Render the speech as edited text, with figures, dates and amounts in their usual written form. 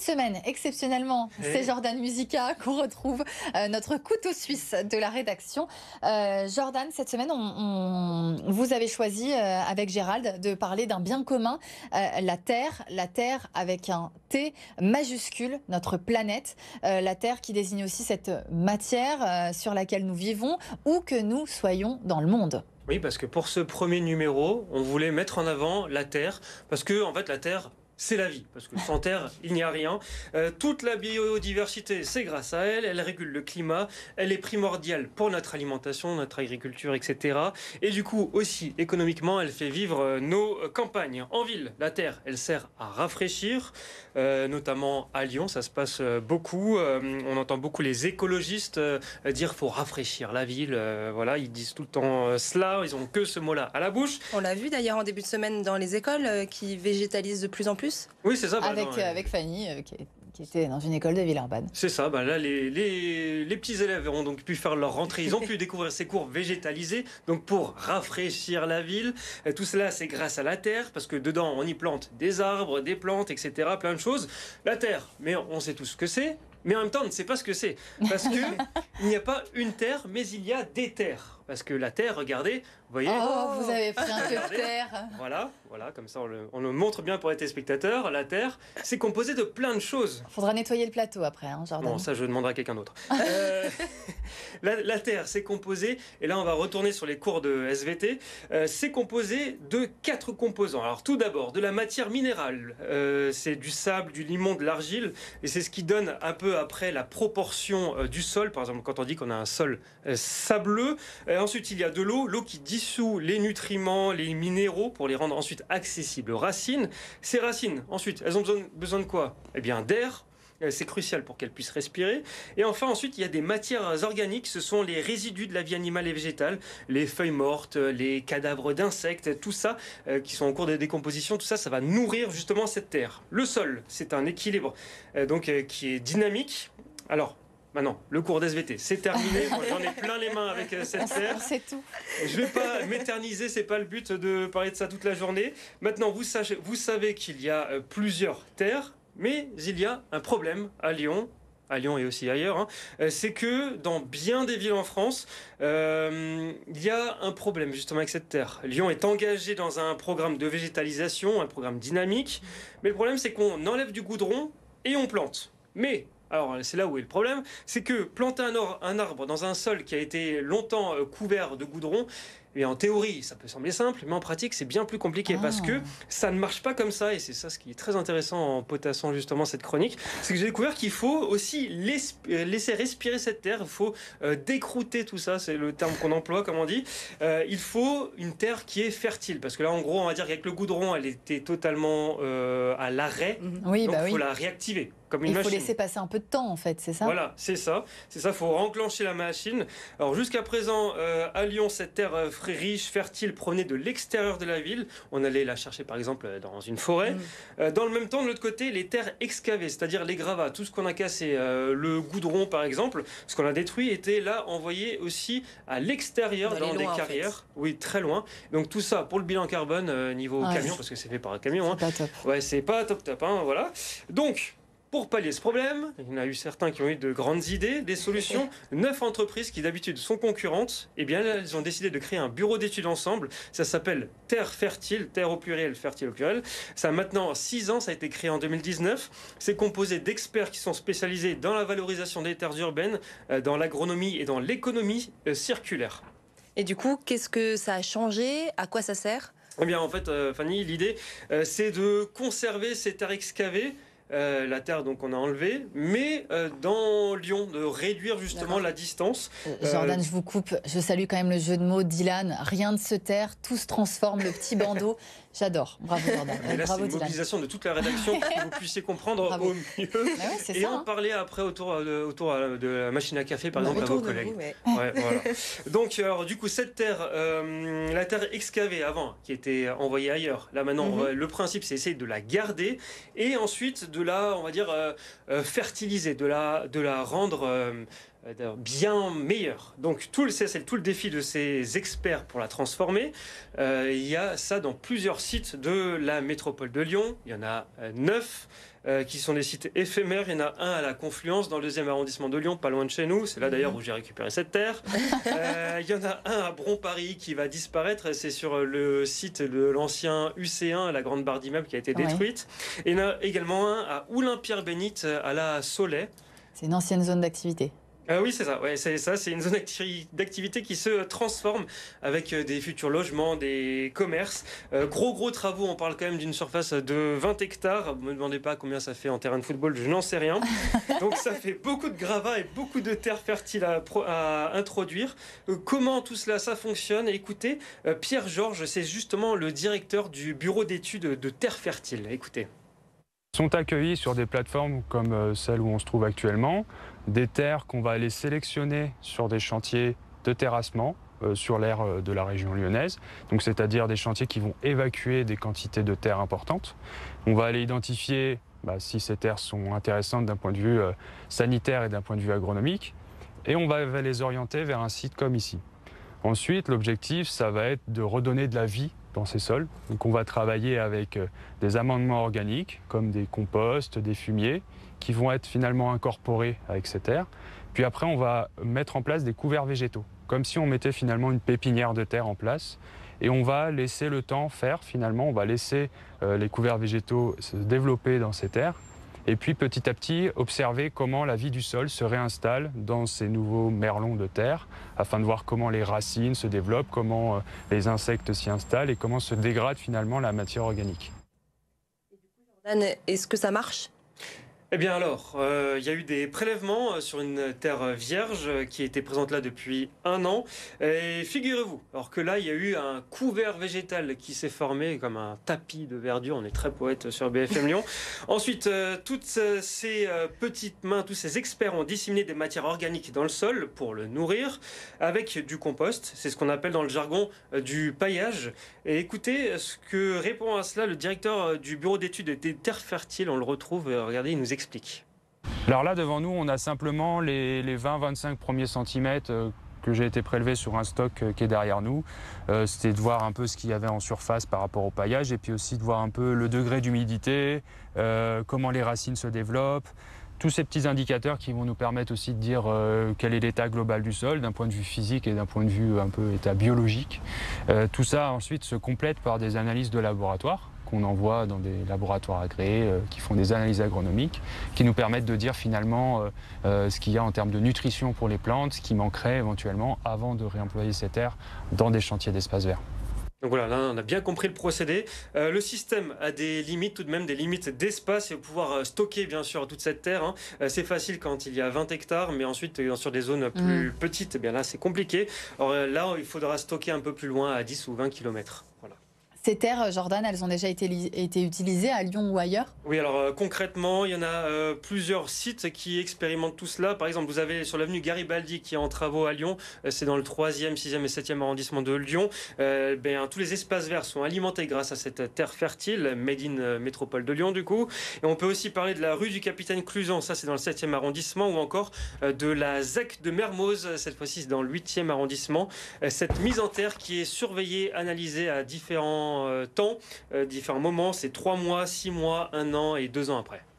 cette semaine, exceptionnellement, c'est Jordan Musica qu'on retrouve, notre couteau suisse de la rédaction. Jordan, cette semaine, vous avez choisi, avec Gérald, de parler d'un bien commun, la Terre avec un T majuscule, notre planète, la Terre qui désigne aussi cette matière sur laquelle nous vivons, où que nous soyons dans le monde. Oui, parce que pour ce premier numéro, on voulait mettre en avant la Terre, parce que en fait la Terre, c'est la vie, parce que sans terre, il n'y a rien. Toute la biodiversité, c'est grâce à elle. Elle régule le climat. Elle est primordiale pour notre alimentation, notre agriculture, etc. Et du coup, aussi, économiquement, elle fait vivre nos campagnes. En ville, la terre, elle sert à rafraîchir, notamment à Lyon. Ça se passe beaucoup. On entend beaucoup les écologistes dire qu'il faut rafraîchir la ville. Voilà, ils disent tout le temps cela. Ils n'ont que ce mot-là à la bouche. On l'a vu d'ailleurs en début de semaine dans les écoles qui végétalisent de plus en plus. Oui, c'est ça. Avec Fanny, qui était dans une école de Villeurbanne. C'est ça. Là, les petits élèves ont donc pu faire leur rentrée. Ils ont pu découvrir ces cours végétalisés. Donc, pour rafraîchir la ville, tout cela, c'est grâce à la terre, parce que dedans, on y plante des arbres, des plantes, etc. Plein de choses. La terre, mais on sait tous ce que c'est. Mais en même temps, on ne sait pas ce que c'est. Parce qu'il n'y a pas une terre, mais il y a des terres. Parce que la terre, regardez, vous voyez. Oh, vous avez pris un peu de terre. Voilà, comme ça on le montre bien pour les téléspectateurs. La terre, c'est composé de plein de choses. Il faudra nettoyer le plateau après, hein, Jordan. Bon, ça je demanderai à quelqu'un d'autre. La terre, c'est composé, et là on va retourner sur les cours de SVT, c'est composé de 4 composants. Alors tout d'abord, de la matière minérale. C'est du sable, du limon, de l'argile, et c'est ce qui donne un peu après la proportion du sol. Par exemple, quand on dit qu'on a un sol sableux. Ensuite, il y a de l'eau qui dissout les nutriments, les minéraux pour les rendre ensuite accessibles aux racines. Ces racines, ensuite, elles ont besoin de quoi? Eh bien, d'air. C'est crucial pour qu'elles puissent respirer. Et enfin, ensuite, il y a des matières organiques. Ce sont les résidus de la vie animale et végétale, les feuilles mortes, les cadavres d'insectes, tout ça qui sont en cours de décomposition. Tout ça, ça va nourrir justement cette terre. Le sol, c'est un équilibre qui est dynamique. Alors, maintenant, le cours d'SVT, c'est terminé. Moi, j'en ai plein les mains avec cette terre. C'est tout. Je ne vais pas m'éterniser, c'est pas le but de parler de ça toute la journée. Maintenant, vous savez qu'il y a plusieurs terres, mais il y a un problème à Lyon et aussi ailleurs. C'est que dans bien des villes en France, il y a un problème justement avec cette terre. Lyon est engagé dans un programme de végétalisation, un programme dynamique. Mais le problème, c'est qu'on enlève du goudron et on plante. Mais alors, c'est là où est le problème, c'est que planter un arbre dans un sol qui a été longtemps couvert de goudron, et en théorie, ça peut sembler simple, mais en pratique, c'est bien plus compliqué parce que ça ne marche pas comme ça. Et c'est ça ce qui est très intéressant en potassant justement cette chronique. C'est que j'ai découvert qu'il faut aussi laisser respirer cette terre. Il faut décrouter tout ça, c'est le terme qu'on emploie, comme on dit. Il faut une terre qui est fertile. Parce que là, en gros, on va dire qu'avec le goudron, elle était totalement à l'arrêt. Oui, donc, il faut la réactiver. Comme une machine. Il faut laisser passer un peu de temps, en fait, c'est ça? Voilà, c'est ça. Il faut enclencher la machine. Alors, jusqu'à présent, à Lyon, cette terre riche, fertile, provenait de l'extérieur de la ville. On allait la chercher, par exemple, dans une forêt. Dans le même temps, de l'autre côté, les terres excavées, c'est-à-dire les gravats, tout ce qu'on a cassé, le goudron, par exemple, ce qu'on a détruit, était là envoyé aussi à l'extérieur, dans des carrières. En fait. Oui, très loin. Donc, tout ça, pour le bilan carbone, niveau camion, parce que c'est fait par un camion. C'est pas top. Ouais, c'est pas top, voilà. Donc, pour pallier ce problème, il y en a eu certains qui ont eu de grandes idées, des solutions. 9 entreprises qui d'habitude sont concurrentes, eh bien elles ont décidé de créer un bureau d'études ensemble. Ça s'appelle Terre Fertile, terre au pluriel, fertile au pluriel. Ça a maintenant 6 ans, ça a été créé en 2019. C'est composé d'experts qui sont spécialisés dans la valorisation des terres urbaines, dans l'agronomie et dans l'économie circulaire. Et du coup, qu'est-ce que ça a changé? À quoi ça sert? Eh bien en fait, Fanny, l'idée c'est de conserver ces terres excavées. La terre donc on a enlevé, mais dans Lyon, de réduire justement la distance. Jordan, je vous coupe, je salue quand même le jeu de mots d'Ilan, rien ne se terre, tout se transforme, le petit bandeau. J'adore, bravo Jordan. Et là, bravo c'est une mobilisation de toute la rédaction pour que vous puissiez comprendre au mieux. Et en parler après autour de la machine à café, par exemple, à vos collègues. Voilà. Donc, alors, du coup, cette terre, la terre excavée avant, qui était envoyée ailleurs, là maintenant, le principe, c'est essayer de la garder et ensuite de la, on va dire, fertiliser, de la rendre bien meilleure. Donc c'est tout le défi de ces experts pour la transformer. Il y a ça dans plusieurs sites de la métropole de Lyon. Il y en a 9. qui sont des sites éphémères. Il y en a un à la Confluence, dans le 2e arrondissement de Lyon, pas loin de chez nous. C'est là d'ailleurs où j'ai récupéré cette terre. Il y en a un à Bron-Paris qui va disparaître. C'est sur le site de l'ancien UC1, la grande barre d'immeuble qui a été détruite. Et il y en a également un à Oulin-Pierre-Bénite, à la Soleil. C'est une ancienne zone d'activité. Oui, c'est ça. Ouais, c'est une zone d'activité qui se transforme avec des futurs logements, des commerces. Gros travaux, on parle quand même d'une surface de 20 hectares. Ne me demandez pas combien ça fait en terrain de football, je n'en sais rien. Donc ça fait beaucoup de gravats et beaucoup de terre fertile à introduire. Comment tout cela, ça fonctionne? Écoutez, Pierre Georges, c'est justement le directeur du bureau d'études de terre fertile. Écoutez. Sont accueillis sur des plateformes comme celle où on se trouve actuellement, des terres qu'on va aller sélectionner sur des chantiers de terrassement sur l'aire de la région lyonnaise, donc c'est-à-dire des chantiers qui vont évacuer des quantités de terre importantes. On va aller identifier si ces terres sont intéressantes d'un point de vue sanitaire et d'un point de vue agronomique, et on va les orienter vers un site comme ici. Ensuite, l'objectif, ça va être de redonner de la vie dans ces sols. Donc on va travailler avec des amendements organiques, comme des composts, des fumiers, qui vont être finalement incorporés avec ces terres. Puis après, on va mettre en place des couverts végétaux, comme si on mettait finalement une pépinière de terre en place. Et on va laisser le temps faire, finalement, on va laisser les couverts végétaux se développer dans ces terres. Et puis petit à petit, observer comment la vie du sol se réinstalle dans ces nouveaux merlons de terre, afin de voir comment les racines se développent, comment les insectes s'y installent et comment se dégrade finalement la matière organique. Jordan, est-ce que ça marche ? Eh bien alors, il y a eu des prélèvements sur une terre vierge qui était présente là depuis 1 an. Et figurez-vous, alors que là, il y a eu un couvert végétal qui s'est formé comme un tapis de verdure. On est très poète sur BFM Lyon. Ensuite, toutes ces petites mains, tous ces experts ont disséminé des matières organiques dans le sol pour le nourrir avec du compost. C'est ce qu'on appelle dans le jargon du paillage. Et écoutez ce que répond à cela le directeur du bureau d'études des terres fertiles. On le retrouve, regardez, il nous explique. Alors là, devant nous, on a simplement les 20-25 premiers centimètres que j'ai été prélevé sur un stock qui est derrière nous. C'était de voir un peu ce qu'il y avait en surface par rapport au paillage et puis aussi de voir un peu le degré d'humidité, comment les racines se développent. Tous ces petits indicateurs qui vont nous permettre aussi de dire quel est l'état global du sol d'un point de vue physique et d'un point de vue un peu état biologique. Tout ça ensuite se complète par des analyses de laboratoire qu'on envoie dans des laboratoires agréés qui font des analyses agronomiques, qui nous permettent de dire finalement ce qu'il y a en termes de nutrition pour les plantes, ce qui manquerait éventuellement avant de réemployer ces terres dans des chantiers d'espaces verts. Donc voilà, là on a bien compris le procédé. Le système a des limites, tout de même des limites d'espace et pouvoir stocker bien sûr toute cette terre. C'est facile quand il y a 20 hectares, mais ensuite sur des zones plus petites, eh bien là c'est compliqué. Alors là il faudra stocker un peu plus loin à 10 ou 20 km. Voilà. Ces terres, Jordan, elles ont déjà été utilisées à Lyon ou ailleurs? Oui, alors concrètement, il y en a plusieurs sites qui expérimentent tout cela. Par exemple, vous avez sur l'avenue Garibaldi qui est en travaux à Lyon. C'est dans le 3e, 6e et 7e arrondissement de Lyon. Tous les espaces verts sont alimentés grâce à cette terre fertile, made in métropole de Lyon du coup. Et on peut aussi parler de la rue du Capitaine Cluzan, ça c'est dans le 7e arrondissement, ou encore de la ZEC de Mermoz, cette fois-ci c'est dans le 8e arrondissement. Cette mise en terre qui est surveillée, analysée à différents temps, différents moments, c'est 3 mois, 6 mois, 1 an et 2 ans après.